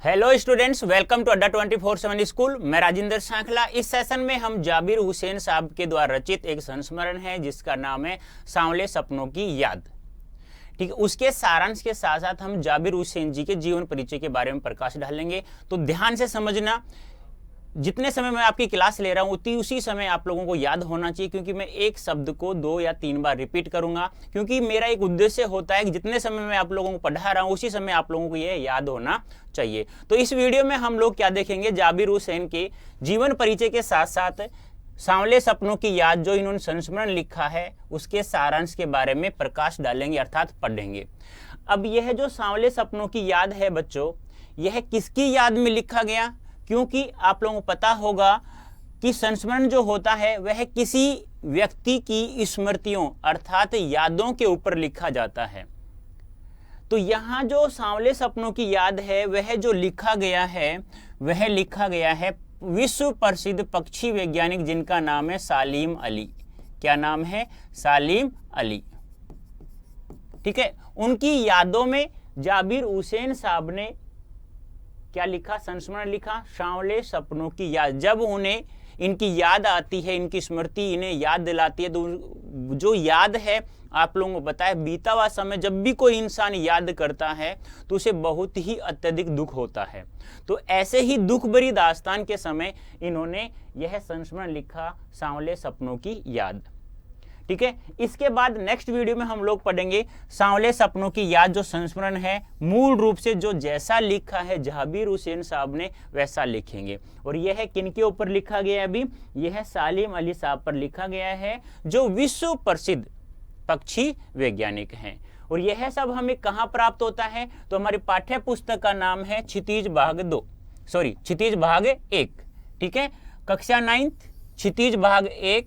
Hello students, welcome to अड्डा 24/7 school. मैं राजेंद्र सांखला। इस सेशन में हम जाबिर हुसैन साहब के द्वारा रचित एक संस्मरण है जिसका नाम है सांवले सपनों की याद। ठीक है, उसके सारांश के साथ साथ हम जाबिर हुसैन जी के जीवन परिचय के बारे में प्रकाश डालेंगे। तो ध्यान से समझना, जितने समय मैं आपकी क्लास ले रहा हूँ उसी समय आप लोगों को याद होना चाहिए, क्योंकि मैं एक शब्द को 2 या 3 बार रिपीट करूंगा, क्योंकि मेरा एक उद्देश्य होता है कि जितने समय मैं आप लोगों को पढ़ा रहा हूँ उसी समय आप लोगों को ये याद होना चाहिए। तो इस वीडियो में हम लोग क्या देखेंगे, जाबिर हुसैन के जीवन परिचय के साथ साथ सांवले सपनों की याद जो इन्होंने संस्मरण लिखा है उसके सारांश के बारे में प्रकाश डालेंगे, अर्थात पढ़ेंगे। अब यह जो सांवले सपनों की याद है बच्चों, यह किसकी याद में लिखा गया? क्योंकि आप लोगों को पता होगा कि संस्मरण जो होता है वह किसी व्यक्ति की स्मृतियों अर्थात यादों के ऊपर लिखा जाता है। तो यहाँ जो सांवले सपनों की याद है वह जो लिखा गया है वह लिखा गया है विश्व प्रसिद्ध पक्षी वैज्ञानिक जिनका नाम है सालिम अली। क्या नाम है? सालिम अली। ठीक है, उनकी यादों में जाबिर हुसैन साहब ने क्या लिखा? संस्मरण लिखा, सांवले सपनों की याद। जब उन्हें इनकी याद आती है, इनकी स्मृति इन्हें याद दिलाती है, तो जो याद है आप लोगों को बताया, बीता हुआ समय जब भी कोई इंसान याद करता है तो उसे बहुत ही अत्यधिक दुख होता है। तो ऐसे ही दुख भरी दास्तान के समय इन्होंने यह संस्मरण लिखा, सांवले सपनों की याद। ठीक है, इसके बाद नेक्स्ट वीडियो में हम लोग पढ़ेंगे सांवले सपनों की याद जो संस्मरण है मूल रूप से जो जैसा लिखा है जाबिर हुसैन साहब ने वैसा लिखेंगे। और यह किनके ऊपर लिखा गया है? अभी यह सालिम अली साहब पर लिखा गया है जो विश्व प्रसिद्ध पक्षी वैज्ञानिक हैं। और यह सब हमें कहाँ प्राप्त होता है? तो हमारी पाठ्य पुस्तक का नाम है क्षितिज भाग 1। ठीक है, कक्षा 9th क्षितिज भाग 1,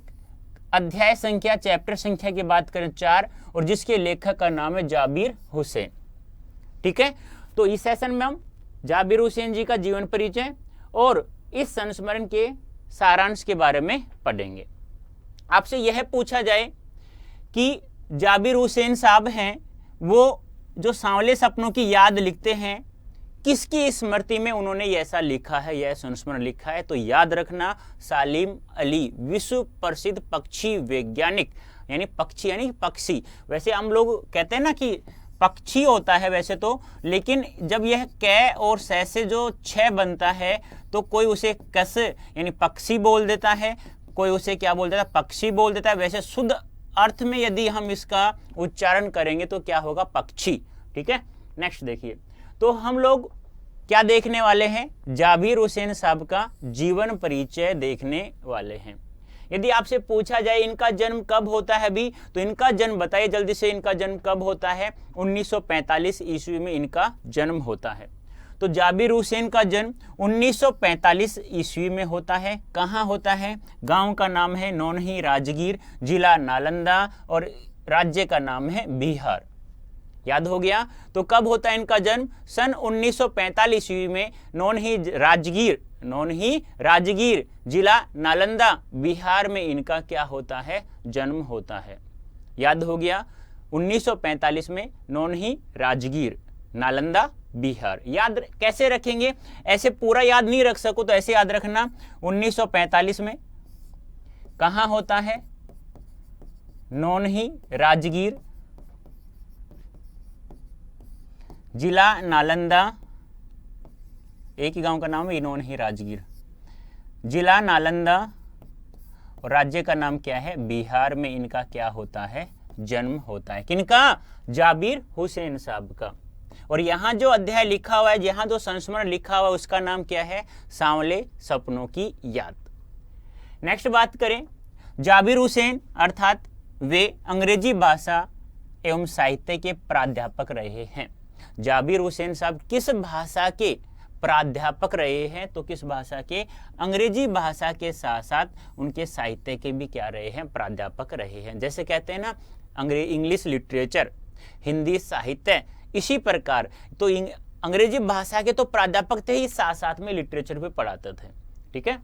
अध्याय संख्या चैप्टर संख्या की बात करें 4, और जिसके लेखक का नाम है जाबिर हुसैन। ठीक है, तो इस सेशन में हम जाबिर हुसैन जी का जीवन परिचय और इस संस्मरण के सारांश के बारे में पढ़ेंगे। आपसे यह पूछा जाए कि जाबिर हुसैन साहब हैं, वो जो सांवले सपनों की याद लिखते हैं, किसकी स्मृति में उन्होंने ऐसा लिखा है, यह संस्मरण लिखा है? तो याद रखना, सालिम अली, विश्व प्रसिद्ध पक्षी वैज्ञानिक, यानी पक्षी यानी पक्षी। वैसे हम लोग कहते हैं ना कि पक्षी होता है वैसे तो, लेकिन जब यह कै और सै से जो 6 बनता है तो कोई उसे कस यानी पक्षी बोल देता है, कोई उसे क्या बोल देता है? पक्षी बोल देता है। वैसे शुद्ध अर्थ में यदि हम इसका उच्चारण करेंगे तो क्या होगा? पक्षी। ठीक है, नेक्स्ट देखिए, तो हम लोग क्या देखने वाले हैं? जाबिर हुसैन साहब का जीवन परिचय देखने वाले हैं। यदि आपसे पूछा जाए इनका जन्म कब होता है अभी, तो इनका जन्म बताइए जल्दी से, इनका जन्म कब होता है? 1945 ईस्वी में इनका जन्म होता है। तो जाबिर हुसैन का जन्म 1945 ईस्वी में होता है। कहाँ होता है? गांव का नाम है नौनही राजगीर, जिला नालंदा, और राज्य का नाम है बिहार। याद हो गया? तो कब होता है इनका जन्म? सन 1945 ईस्वी में नौनही राजगीर, जिला नालंदा, बिहार में इनका क्या होता है? जन्म होता है। याद हो गया? 1945 में नौनही राजगीर, नालंदा, बिहार। याद कैसे रखेंगे? ऐसे पूरा याद नहीं रख सको तो ऐसे याद रखना, 1945 में कहाँ होता है? नौनही राजगीर, जिला नालंदा, एक ही गांव का नाम है नौनही राजगीर, जिला नालंदा, और राज्य का नाम क्या है? बिहार में इनका क्या होता है? जन्म होता है। किनका? जाबिर हुसैन साहब का। और यहाँ जो अध्याय लिखा हुआ है, यहाँ जो संस्मरण लिखा हुआ है उसका नाम क्या है? सांवले सपनों की याद। नेक्स्ट बात करें, जाबिर हुसैन अर्थात वे अंग्रेजी भाषा एवं साहित्य के प्राध्यापक रहे हैं। जाबिर हुसैन साहब किस भाषा के प्राध्यापक रहे हैं? तो किस भाषा के? अंग्रेजी भाषा के साथ साथ उनके साहित्य के भी क्या रहे हैं? प्राध्यापक रहे हैं। जैसे कहते हैं ना इंग्लिश लिटरेचर, हिंदी साहित्य, इसी प्रकार तो अंग्रेजी भाषा के तो प्राध्यापक थे ही, साथ साथ में लिटरेचर भी पढ़ाते थे। ठीक है,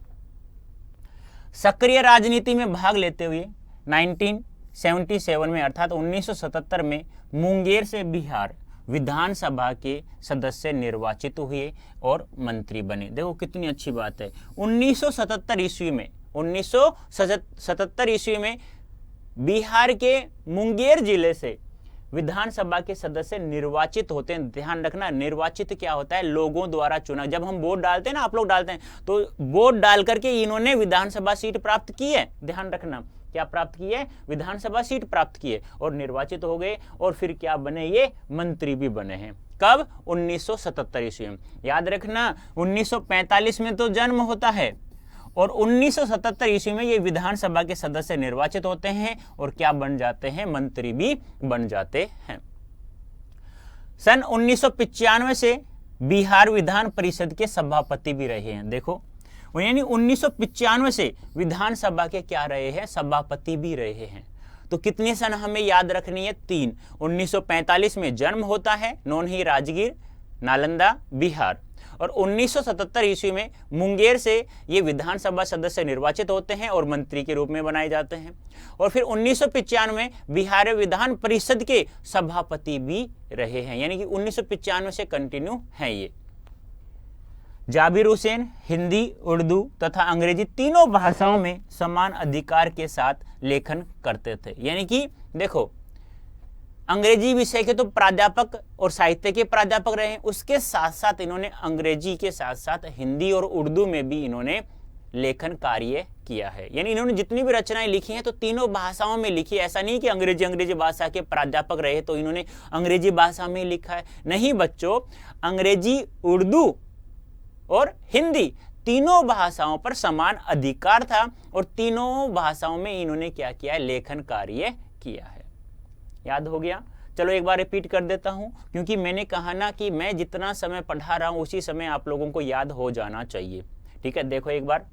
सक्रिय राजनीति में भाग लेते हुए 1977 में अर्थात 1977 में मुंगेर से बिहार विधानसभा के सदस्य निर्वाचित हुए और मंत्री बने। देखो कितनी अच्छी बात है। 1977 ईस्वी में बिहार के मुंगेर जिले से विधानसभा के सदस्य निर्वाचित होते हैं। ध्यान रखना, निर्वाचित क्या होता है? लोगों द्वारा चुना। जब हम वोट डालते हैं ना, आप लोग डालते हैं, तो वोट डाल करके इन्होंने विधानसभा सीट प्राप्त की है। ध्यान रखना, क्या प्राप्त की है? विधानसभा सीट प्राप्त की है और निर्वाचित हो गए और फिर क्या बने? ये मंत्री भी बने हैं। कब? 1977 ईस्वी में। याद रखना, 1945 में तो जन्म होता है और 1977 ईस्वी में ये विधानसभा के सदस्य निर्वाचित होते हैं और क्या बन जाते हैं? मंत्री भी बन जाते हैं। सन 1995 से बिहार विधान परिषद के सभापति भी रहे हैं। देखो, यानी 1995 से विधानसभा के क्या रहे हैं? सभापति भी रहे हैं। तो कितने सन हमें याद रखनी है? 3। 1945 में जन्म होता है, नौनही राजगीर, नालंदा, बिहार, और 1977 ईस्वी में मुंगेर से ये विधानसभा सदस्य निर्वाचित होते हैं और मंत्री के रूप में बनाए जाते हैं। और फिर 1995 में बिहार विधान परिषद के सभापति भी रहे हैं, यानी कि 1995 से कंटिन्यू है ये। जाबिर हुसैन हिंदी, उर्दू तथा अंग्रेजी तीनों भाषाओं में समान अधिकार के साथ लेखन करते थे। यानी कि देखो, अंग्रेजी विषय के तो प्राध्यापक और साहित्य के प्राध्यापक रहे, उसके साथ साथ इन्होंने अंग्रेजी के साथ साथ हिंदी और उर्दू में भी इन्होंने लेखन कार्य किया है। यानी इन्होंने जितनी भी रचनाएं लिखी हैं तो तीनों भाषाओं में लिखी है। ऐसा नहीं कि अंग्रेजी भाषा के प्राध्यापक रहे तो इन्होंने अंग्रेजी भाषा में लिखा है। नहीं बच्चों, अंग्रेजी, उर्दू और हिंदी तीनों भाषाओं पर समान अधिकार था और तीनों भाषाओं में इन्होंने क्या किया है? लेखन कार्य किया है। याद हो गया? चलो एक बार रिपीट कर देता हूं, क्योंकि मैंने कहा ना कि मैं जितना समय पढ़ा रहा हूं उसी समय आप लोगों को याद हो जाना चाहिए। ठीक है, देखो एक बार,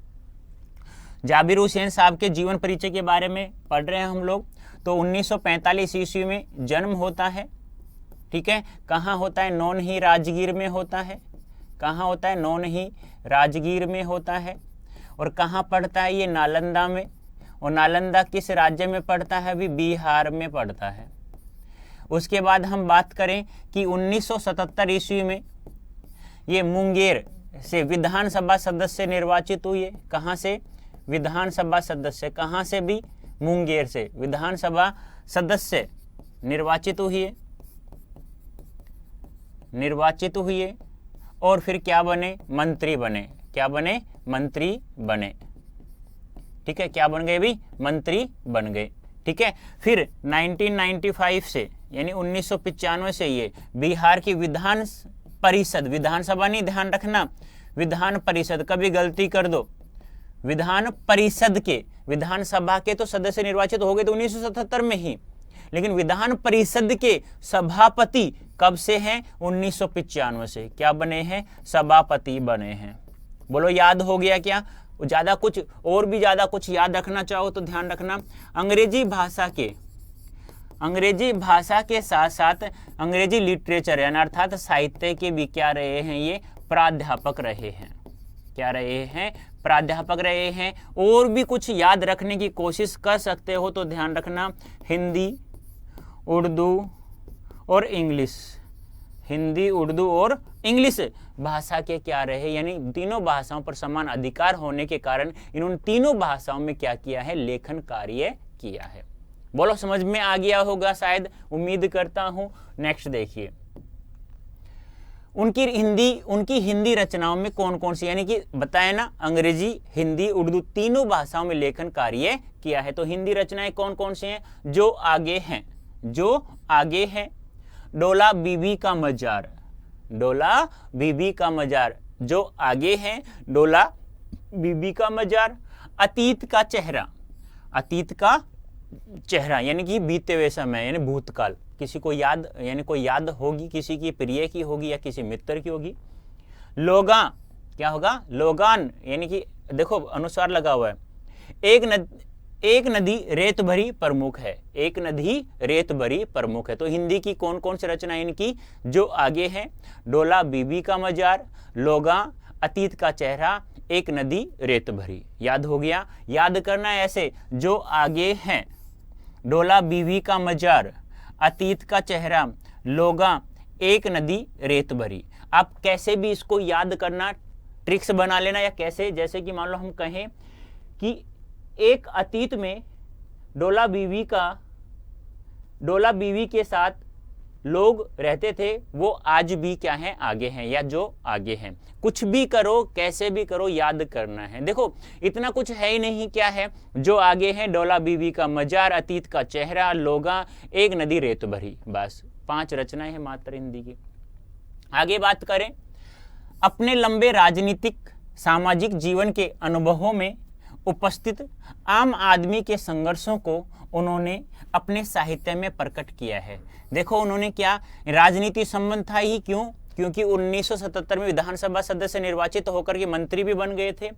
जाबिर हुसैन साहब के जीवन परिचय के बारे में पढ़ रहे हैं हम लोग। तो 1945 ईस्वी में जन्म होता है। ठीक है, कहाँ होता है? नौनही राजगीर में होता है। कहाँ होता है? नौनही राजगीर में होता है। और कहाँ पढ़ता है? ये नालंदा में। और नालंदा किस राज्य में पढ़ता है? अभी बिहार में पढ़ता है। उसके बाद हम बात करें कि 1977 ईस्वी में ये मुंगेर से विधानसभा सदस्य निर्वाचित हुए। कहाँ से? विधानसभा सदस्य। कहाँ से? भी मुंगेर से विधानसभा सदस्य निर्वाचित हुए और फिर क्या बने? मंत्री बने। क्या बने? मंत्री बने। ठीक है, क्या बन गए भी? मंत्री बन गए। ठीक है, फिर 1995 से यानी 1995 से ये बिहार की विधान परिषद, विधानसभा नहीं, ध्यान रखना, विधान परिषद, कभी गलती कर दो, विधान परिषद के, विधानसभा के तो सदस्य निर्वाचित हो गए तो 1977 में ही, लेकिन विधान परिषद के सभापति कब से हैं? 1995 से। क्या बने हैं? सभापति बने हैं। बोलो याद हो गया क्या? ज्यादा कुछ और भी ज्यादा कुछ याद रखना चाहो तो ध्यान रखना, अंग्रेजी भाषा के साथ साथ अंग्रेजी लिटरेचर यानी अर्थात साहित्य के भी क्या रहे हैं? ये प्राध्यापक रहे हैं। क्या रहे हैं? प्राध्यापक रहे हैं। और भी कुछ याद रखने की कोशिश कर सकते हो तो ध्यान रखना, हिंदी, उर्दू और इंग्लिश, हिंदी, उर्दू और इंग्लिश भाषा के क्या रहे, यानी तीनों भाषाओं पर समान अधिकार होने के कारण इन्होंने तीनों भाषाओं में क्या किया है? लेखन कार्य किया है। बोलो समझ में आ गया होगा शायद, उम्मीद करता हूं। नेक्स्ट देखिए, उनकी हिंदी रचनाओं में कौन कौन सी, यानी कि बताया ना, अंग्रेजी, हिंदी, उर्दू तीनों भाषाओं में लेखन कार्य किया है। तो हिंदी रचनाएं कौन कौन सी हैं? जो आगे हैं, डोला बीबी का मजार, डोला बीबी का मजार, जो आगे हैं, डोला बीबी का मजार, अतीत का चेहरा यानी कि बीते हुए समय यानी भूतकाल, किसी को याद, यानी कोई याद होगी, किसी की प्रिय की होगी या किसी मित्र की होगी। लोगा, क्या होगा? लोगान, यानी कि देखो अनुस्वार लगा हुआ है। एक नदी रेत भरी प्रमुख है, एक नदी रेत भरी प्रमुख है। तो हिंदी की कौन कौन सी रचना इनकी? जो आगे है, डोला बीबी का मजार, लोगा, अतीत का चेहरा, एक नदी रेत भरी। याद हो गया? याद करना ऐसे, जो आगे हैं, डोला बीबी का मजार, अतीत का चेहरा, लोगा, एक नदी रेत भरी। आप कैसे भी इसको याद करना, ट्रिक्स बना लेना, या कैसे, जैसे कि मान लो हम कहें कि एक अतीत में डोला बीवी के साथ लोग रहते थे, वो आज भी क्या है, आगे हैं, या जो आगे हैं। कुछ भी करो, कैसे भी करो, याद करना है। देखो इतना कुछ है ही नहीं, क्या है, जो आगे हैं, डोला बीवी का मजार, अतीत का चेहरा, लोगा, एक नदी रेत भरी। बस 5 रचनाएं हैं मात्र हिंदी की। आगे बात करें, अपने लंबे राजनीतिक सामाजिक जीवन के अनुभवों में उपस्थित आम आदमी के संघर्षों को उन्होंने अपने साहित्य में प्रकट किया है। देखो उन्होंने क्या, राजनीति संबंध था ही, क्यों, क्योंकि 1977 में विधानसभा सदस्य निर्वाचित होकर के मंत्री भी बन गए थे,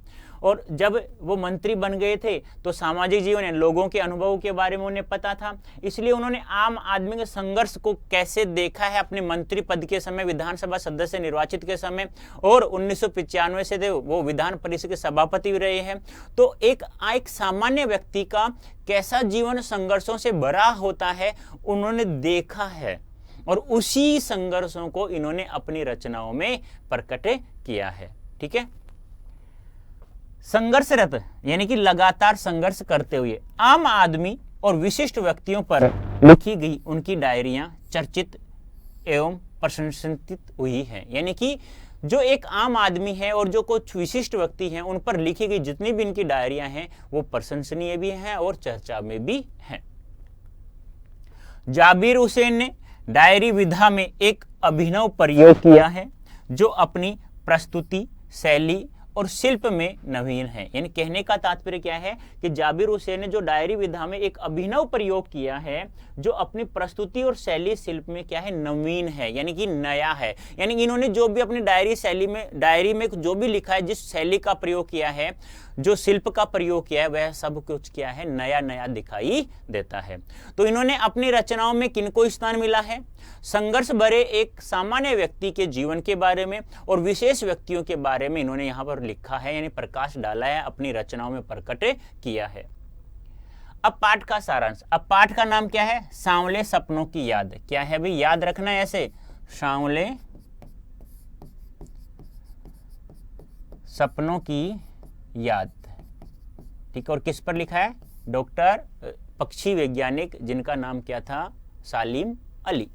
और जब वो मंत्री बन गए थे तो सामाजिक जीवन, लोगों के अनुभवों के बारे में उन्हें पता था। इसलिए उन्होंने आम आदमी के संघर्ष को कैसे देखा है अपने मंत्री पद के समय, विधानसभा सदस्य निर्वाचित के समय, और 1995 से वो विधान परिषद के सभापति भी रहे हैं। तो एक सामान्य व्यक्ति का कैसा जीवन संघर्षों से भरा होता है उन्होंने देखा है, और उसी संघर्षों को इन्होंने अपनी रचनाओं में प्रकट किया है। ठीक है, संघर्षरत यानी कि लगातार संघर्ष करते हुए आम आदमी और विशिष्ट व्यक्तियों पर लिखी गई उनकी डायरियां चर्चित एवं प्रशंसित हुई हैं। यानी कि जो एक आम आदमी है और जो कुछ विशिष्ट व्यक्ति हैं, उन पर लिखी गई जितनी भी इनकी डायरियां हैं वो प्रशंसनीय भी हैं और चर्चा में भी हैं। जाबिर हुसैन ने डायरी विधा में एक अभिनव प्रयोग किया है जो अपनी प्रस्तुति, शैली और शिल्प में नवीन है। यानी कहने का तात्पर्य क्या है कि जाबिर हुसैन ने जो डायरी विधा में एक अभिनव प्रयोग किया है जो अपनी प्रस्तुति और शैली शिल्प में क्या है, नवीन है, यानी कि नया है। यानी इन्होंने जो भी अपनी डायरी में जो भी लिखा है, जिस शैली का प्रयोग किया है, जो शिल्प का प्रयोग किया है, वह सब कुछ क्या है, नया नया दिखाई देता है। तो इन्होंने अपनी रचनाओं में किनको स्थान मिला है, संघर्ष भरे एक सामान्य व्यक्ति के जीवन के बारे में और विशेष व्यक्तियों के बारे में इन्होंने यहाँ पर लिखा है, यानी प्रकाश डाला है, अपनी रचनाओं में प्रकट किया है। अब पाठ का सारांश। अब पाठ का नाम क्या है, सांवले सपनों की याद। क्या है भाई, याद रखना है ऐसे, सांवले सपनों की याद। ठीक है, और किस पर लिखा है, डॉक्टर पक्षी वैज्ञानिक जिनका नाम क्या था, सालिम अली।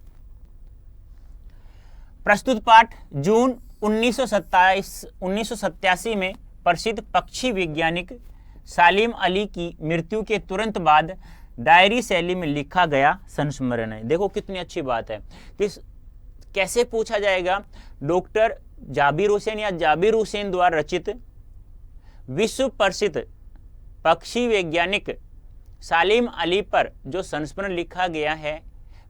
प्रस्तुत पाठ जून 1987 में प्रसिद्ध पक्षी वैज्ञानिक सालिम अली की मृत्यु के तुरंत बाद डायरी शैली में लिखा गया संस्मरण है। देखो कितनी अच्छी बात है कि कैसे पूछा जाएगा, डॉक्टर जाबिर हुसैन या जाबिर हुसैन द्वारा रचित विश्व प्रसिद्ध पक्षी वैज्ञानिक सालिम अली पर जो संस्मरण लिखा गया है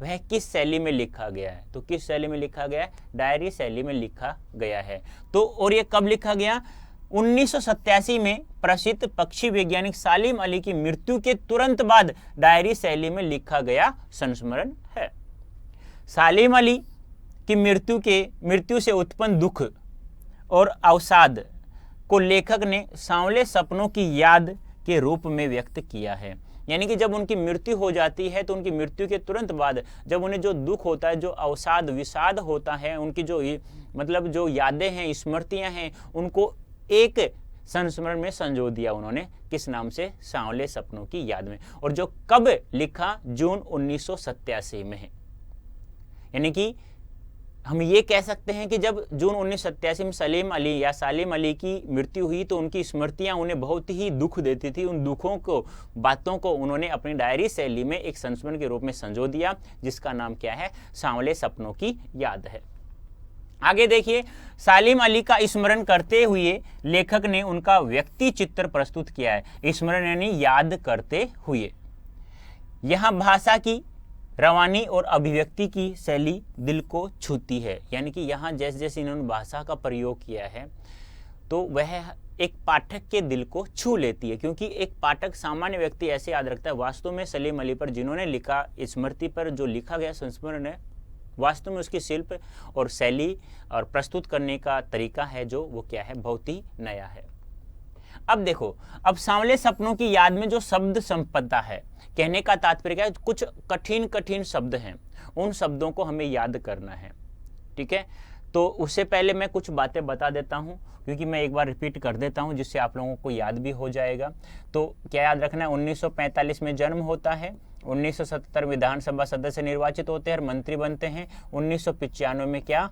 वह किस शैली में लिखा गया है। तो किस शैली में लिखा गया है, डायरी शैली में लिखा गया है। तो और ये कब लिखा गया, 1987 में प्रसिद्ध पक्षी वैज्ञानिक सालिम अली की मृत्यु के तुरंत बाद डायरी शैली में लिखा गया संस्मरण है। सालिम अली की मृत्यु से उत्पन्न दुख और अवसाद को लेखक ने सांवले सपनों की याद के रूप में व्यक्त किया है। यानी कि जब उनकी मृत्यु हो जाती है तो उनकी मृत्यु के तुरंत बाद जब उन्हें जो दुख होता है, जो अवसाद विषाद होता है, उनकी जो मतलब जो यादें हैं, स्मृतियां हैं, उनको एक संस्मरण में संजो दिया उन्होंने, किस नाम से, सांवले सपनों की याद में। और जो कब लिखा, जून 1987 में है। यानी कि हम ये कह सकते हैं कि जब जून 1987 में सालिम अली की मृत्यु हुई तो उनकी स्मृतियां उन्हें बहुत ही दुख देती थी। उन दुखों को, बातों को उन्होंने अपनी डायरी शैली में एक संस्मरण के रूप में संजो दिया, जिसका नाम क्या है, सांवले सपनों की याद है। आगे देखिए, सालिम अली का स्मरण करते हुए लेखक ने उनका व्यक्ति चित्र प्रस्तुत किया है। स्मरण यानी याद करते हुए। यहाँ भाषा की रवानी और अभिव्यक्ति की शैली दिल को छूती है। यानी कि यहाँ जैसे जैसे इन्होंने भाषा का प्रयोग किया है तो वह एक पाठक के दिल को छू लेती है, क्योंकि एक पाठक, सामान्य व्यक्ति ऐसे याद रखता है। वास्तव में सलीम अली पर जिन्होंने लिखा, स्मृति पर जो लिखा गया संस्मरण है, वास्तव में उसकी शिल्प और शैली और प्रस्तुत करने का तरीका है जो वो क्या है, बहुत ही नया है। अब देखो, अब सांवले सपनों की याद में जो शब्द संपदा है, कहने का तात्पर्य क्या है, कुछ कठिन कठिन शब्द हैं, उन शब्दों को हमें याद करना है। ठीक है। तो उससे पहले मैं कुछ बातें बता देता हूँ, क्योंकि मैं एक बार रिपीट कर देता हूँ जिससे आप लोगों को याद भी हो जाएगा। तो क्या याद रखना है, 1945 में जन्म होता है, 1977 विधानसभा सदस्य निर्वाचित होते हैं और मंत्री बनते हैं, 1995 में क्या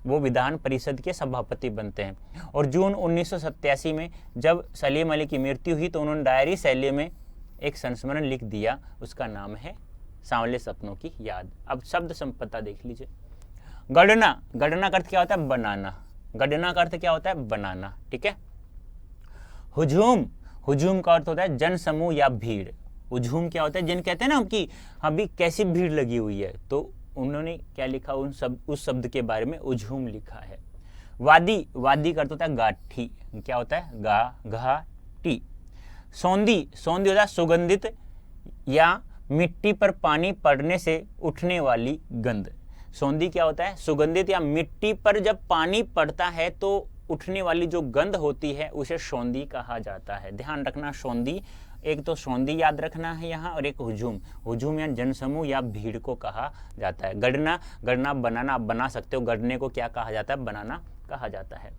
वो विधान परिषद के सभापति बनते हैं, और जून 1987 में जब सलीम अली की मृत्यु हुई तो उन्होंने डायरी शैली में एक संस्मरण लिख दिया, उसका नाम है सांवले सपनों की याद। अब शब्द संपदा देख लीजिए। गणना, गणना का अर्थ क्या होता है, बनाना। गणना का अर्थ क्या होता है, बनाना, ठीक है। हुजूम, हुजूम का अर्थ होता है जन समूह या भीड़। हुजूम क्या होता है, जिन कहते हैं ना कि अभी कैसी भीड़ लगी हुई है, तो उन्होंने क्या लिखा, उस शब्द के बारे में हुजूम लिखा है। वादी, वादी का अर्थ होता है गाठी, क्या होता है, घाटी। सौंधी, सौंधी होता है सुगंधित या मिट्टी पर पानी पड़ने से उठने वाली गंध। सौंधी क्या होता है, सुगंधित या मिट्टी पर जब पानी पड़ता है तो उठने वाली जो गंध होती है उसे सौंधी कहा जाता है। ध्यान रखना, सौंधी, एक तो सौंधी याद रखना है यहाँ, और एक हुजूम। हुजूम या जनसमूह या भीड़ को कहा जाता है। गणना, गणना बनाना, आप बना सकते हो, गणने को क्या कहा जाता है, बनाना कहा जाता है।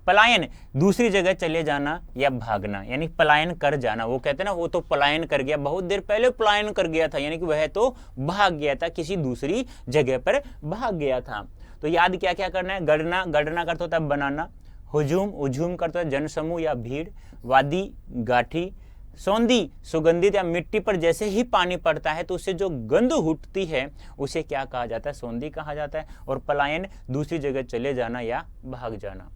पलायन, दूसरी जगह चले जाना या भागना, यानी पलायन कर जाना। वो कहते हैं ना, वो तो पलायन कर गया, बहुत देर पहले पलायन कर गया था, यानी कि वह तो भाग गया था, किसी दूसरी जगह पर भाग गया था। तो याद क्या क्या करना है, गणना, गणना करता होता है बनाना, हुजूम, हुजूम करता है जनसमूह या भीड़, वादी गाठी, सौंधी सुगंधित या मिट्टी पर जैसे ही पानी पड़ता है तो उससे जो गंध उठती है उसे क्या कहा जाता है, सौंधी कहा जाता है। और पलायन, दूसरी जगह चले जाना या भाग जाना।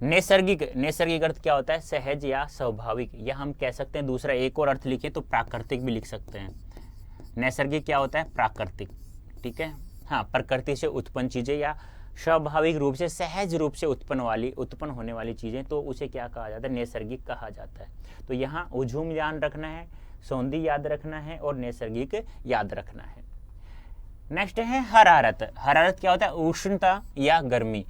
नैसर्गिक, नैसर्गिक अर्थ क्या होता है, सहज या स्वाभाविक, या हम कह सकते हैं दूसरा एक और अर्थ लिखे तो प्राकृतिक भी लिख सकते हैं। नैसर्गिक क्या होता है, प्राकृतिक, ठीक है। हाँ, प्रकृति से उत्पन्न चीजें या स्वाभाविक रूप से, सहज रूप से उत्पन्न होने वाली चीजें, तो उसे क्या कहा जाता है, नैसर्गिक कहा जाता है। तो यहाँ हुजूम याद रखना है, सौंधी याद रखना है और नैसर्गिक याद रखना है। नेक्स्ट है हरारत। हरारत क्या होता है, उष्णता या गर्मी।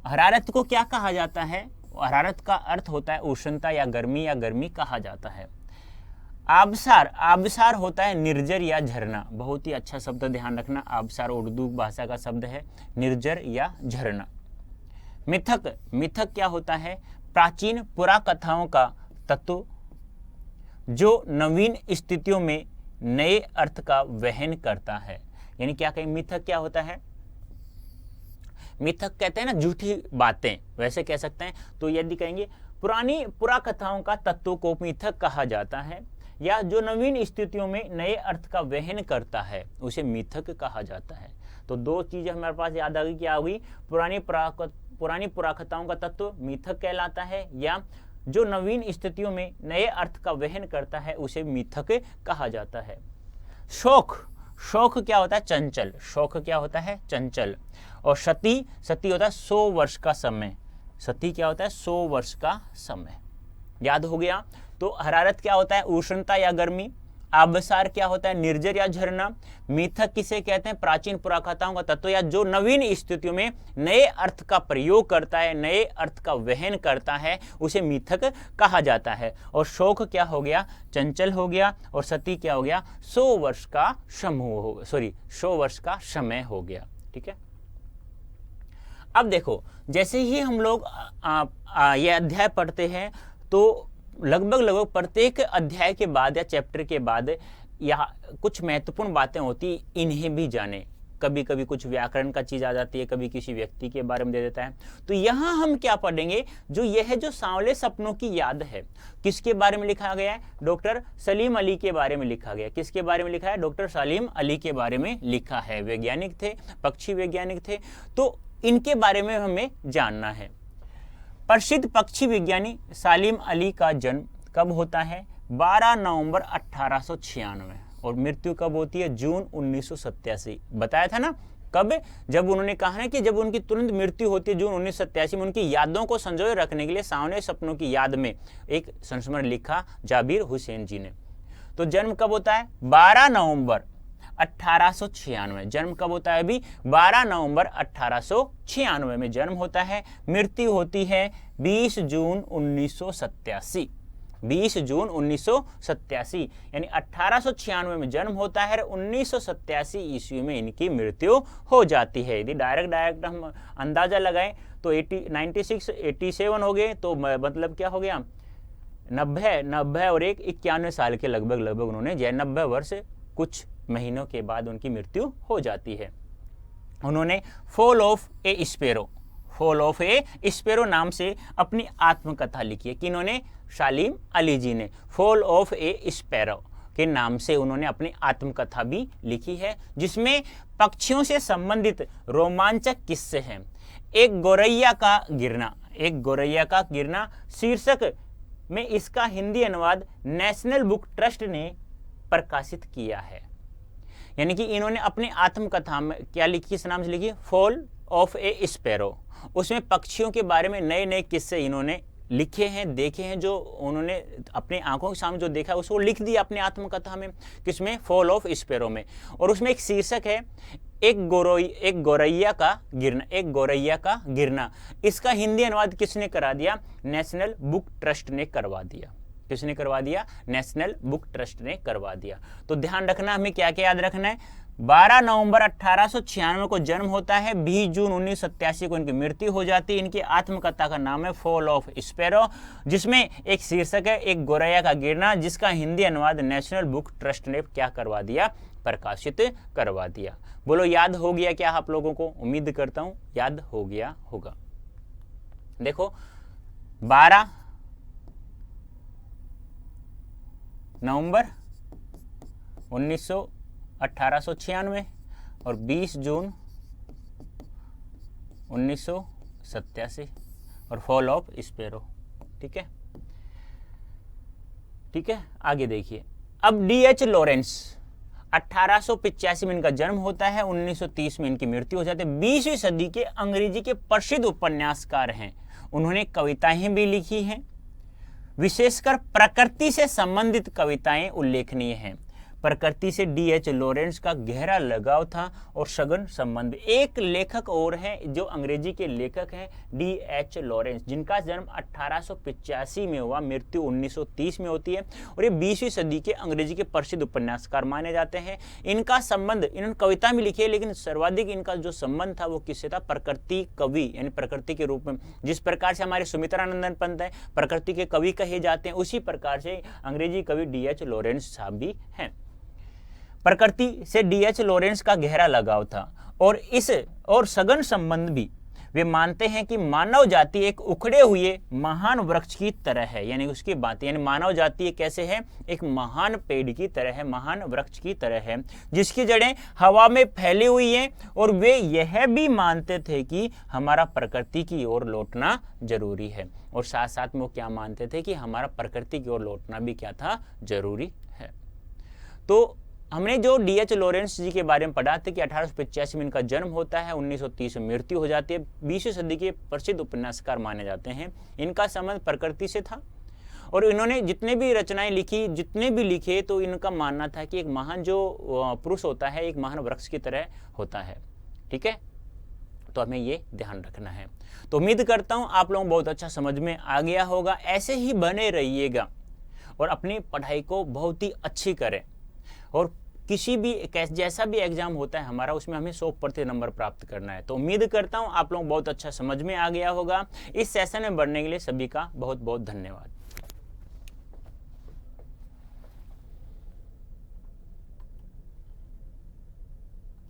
हरारत को क्या कहा जाता है, हरारत का अर्थ होता है उष्णता या गर्मी कहा जाता है। आबसार, आबसार होता है निर्जर या झरना। बहुत ही अच्छा शब्द, ध्यान रखना, आबसार उर्दू भाषा का शब्द है, निर्जर या झरना। मिथक, मिथक क्या होता है, प्राचीन पुराकथाओं का तत्व जो नवीन स्थितियों में नए अर्थ का वहन करता है। यानी क्या कहें, मिथक क्या होता है, मिथक कहते हैं ना झूठी बातें, वैसे कह सकते हैं। तो यदि कहेंगे पुरानी पुराकथाओं का तत्व को मिथक कहा जाता है, या जो नवीन स्थितियों में नए अर्थ का वहन करता है उसे मिथक कहा जाता है। तो दो चीजें हमारे पास याद आ गई, क्या हुई, पुरानी पुराकथाओं का तत्व मिथक कहलाता है, या जो नवीन स्थितियों में नए अर्थ का वहन करता है उसे मिथक कहा जाता है। शौक, शौक क्या होता है, चंचल, शौक क्या होता है, चंचल। और सती, सती होता है 100 वर्ष का समय, सती क्या होता है, 100 वर्ष का समय। याद हो गया। तो हरारत क्या होता है, उष्णता या गर्मी। आबसार क्या होता है, निर्जर या झरना। मिथक किसे कहते हैं, प्राचीन पुराकथाओं का तत्व या जो नवीन स्थितियों में नए अर्थ का प्रयोग करता है, नए अर्थ का वहन करता है, उसे मिथक कहा जाता है। और शौक क्या हो गया, चंचल हो गया। और सती क्या हो गया, 100 वर्ष का समूह हो, 100 वर्ष का समय हो गया, ठीक है। अब देखो, जैसे ही हम लोग ये अध्याय पढ़ते हैं तो लगभग प्रत्येक अध्याय के बाद या चैप्टर के बाद या कुछ महत्वपूर्ण बातें होती, इन्हें भी जाने। कभी कभी कुछ व्याकरण का चीज आ जाती है, कभी किसी व्यक्ति के बारे में दे देता है। तो यहाँ हम क्या पढ़ेंगे, जो यह जो सांवले सपनों की याद है, किसके बारे में लिखा गया है, डॉक्टर सलीम अली के बारे में लिखा गया। किसके बारे में लिखा है, डॉक्टर सलीम अली के बारे में लिखा है। वैज्ञानिक थे, पक्षी वैज्ञानिक थे, तो इनके बारे में हमें जानना है। प्रसिद्ध पक्षी विज्ञानी सलीम अली का जन्म कब होता है, 12 नवंबर 1896, और मृत्यु कब होती है, जून 1987। बताया था ना कब, जब उन्होंने कहा ना कि जब उनकी तुरंत मृत्यु होती है जून 1987 में, उनकी यादों को संजोए रखने के लिए सांवले सपनों की याद में एक संस्मरण लिखा जाबिर हुसैन जी ने। तो जन्म कब होता है, 12 नवंबर 1896। जन्म कब होता है, अभी 12 नवंबर 1896 में जन्म होता है। मृत्यु होती है 20 जून 1987। 20 जून 1987, यानी 1896 में जन्म होता है, 1987 ईस्वी में इनकी मृत्यु हो जाती है। यदि डायरेक्ट हम अंदाजा लगाएं तो 96 87 हो गए, तो मतलब क्या हो गया, 90 और 91 साल के लगभग उन्होंने 90 वर्ष कुछ महीनों के बाद उनकी मृत्यु हो जाती है। उन्होंने फॉल ऑफ ए स्पैरो नाम से अपनी आत्मकथा लिखी है। किन्होंने? सालिम अली जी ने फॉल ऑफ ए स्पैरो के नाम से उन्होंने अपनी आत्मकथा भी लिखी है, जिसमें पक्षियों से संबंधित रोमांचक किस्से हैं। एक गौरैया का गिरना शीर्षक में इसका हिंदी अनुवाद नेशनल बुक ट्रस्ट ने प्रकाशित किया है। यानी कि इन्होंने अपनी आत्मकथा में क्या लिखी, इस नाम से लिखी, फॉल ऑफ ए स्पैरो। उसमें पक्षियों के बारे में नए नए किस्से इन्होंने लिखे हैं, देखे हैं, जो उन्होंने अपने आंखों के सामने जो देखा उसको लिख दिया अपनी आत्मकथा में, किसमें? फॉल ऑफ स्पैरो में। और उसमें एक शीर्षक है एक गौरैया का गिरना। इसका हिंदी अनुवाद किसने करा दिया? नेशनल बुक ट्रस्ट ने करवा दिया। किसने करवा दिया? नेशनल बुक ट्रस्ट ने करवा दिया। तो ध्यान रखना, हमें क्या क्या याद रखना है। 12 नवंबर 1896 को जन्म होता है, 20 जून 1987 को इनकी मृत्यु हो जाती है। इनकी आत्मकथा का नाम है फॉल ऑफ स्पैरो, जिसमें एक शीर्षक है एक गौरैया का गिरना, जिसका हिंदी अनुवाद नेशनल बुक ट्रस्ट ने क्या करवा दिया? प्रकाशित करवा दिया। बोलो, याद हो गया क्या आप लोगों को? उम्मीद करता हूं याद हो गया होगा। देखो, 12 नवंबर 1896 और 20 जून 1987 और फॉल ऑफ स्पैरो। ठीक है, आगे देखिए। अब D.H. लॉरेंस 1885 में इनका जन्म होता है, 1930 में इनकी मृत्यु हो जाती है। 20वीं सदी के अंग्रेजी के प्रसिद्ध उपन्यासकार हैं। उन्होंने कविताएं भी लिखी हैं, विशेषकर प्रकृति से संबंधित कविताएं उल्लेखनीय हैं। प्रकृति से D.H. लॉरेंस का गहरा लगाव था और सघन संबंध। एक लेखक और हैं जो अंग्रेजी के लेखक हैं, D.H. लॉरेंस, जिनका जन्म 1885 में हुआ, मृत्यु 1930 में होती है, और ये 20वीं सदी के अंग्रेजी के प्रसिद्ध उपन्यासकार माने जाते हैं। इनका संबंध, इन्होंने कविता भी लिखी है, लेकिन सर्वाधिक इनका जो संबंध था वो किससे था? प्रकृति कवि, यानी प्रकृति के रूप में। जिस प्रकार से हमारे सुमित्रानंदन पंत है प्रकृति के कवि कहे जाते हैं, उसी प्रकार से अंग्रेजी कवि D.H. लॉरेंस साहब भी हैं। प्रकृति से D.H. लॉरेंस का गहरा लगाव था और सघन संबंध भी। वे मानते हैं कि मानव जाति एक उखड़े हुए महान वृक्ष की तरह है, यानी उसकी बात, यानी मानव जाति कैसे है? एक महान पेड़ की तरह है, महान वृक्ष की तरह है, जिसकी जड़ें हवा में फैली हुई हैं। और वे यह भी मानते थे कि हमारा प्रकृति की ओर लौटना जरूरी है। और साथ साथ में वो क्या मानते थे? कि हमारा प्रकृति की ओर लौटना भी क्या था? जरूरी है। तो हमने जो D.H. लॉरेंस जी के बारे में पढ़ा था कि 1885 में इनका जन्म होता है, 1930 में मृत्यु हो जाती है, 20वीं सदी के प्रसिद्ध उपन्यासकार माने जाते हैं। इनका संबंध प्रकृति से था और इन्होंने जितने भी रचनाएं लिखी, जितने भी लिखे, तो इनका मानना था कि एक महान जो पुरुष होता है एक महान वृक्ष की तरह होता है। ठीक है, तो हमें ये ध्यान रखना है। तो उम्मीद करता हूँ आप लोगों को बहुत अच्छा समझ में आ गया होगा। ऐसे ही बने रहिएगा और अपनी पढ़ाई को बहुत ही अच्छी करें, और किसी भी जैसा भी एग्जाम होता है हमारा, उसमें हमें 100% नंबर प्राप्त करना है। तो उम्मीद करता हूं आप लोग बहुत अच्छा समझ में आ गया होगा। इस सेशन में बढ़ने के लिए सभी का बहुत बहुत धन्यवाद।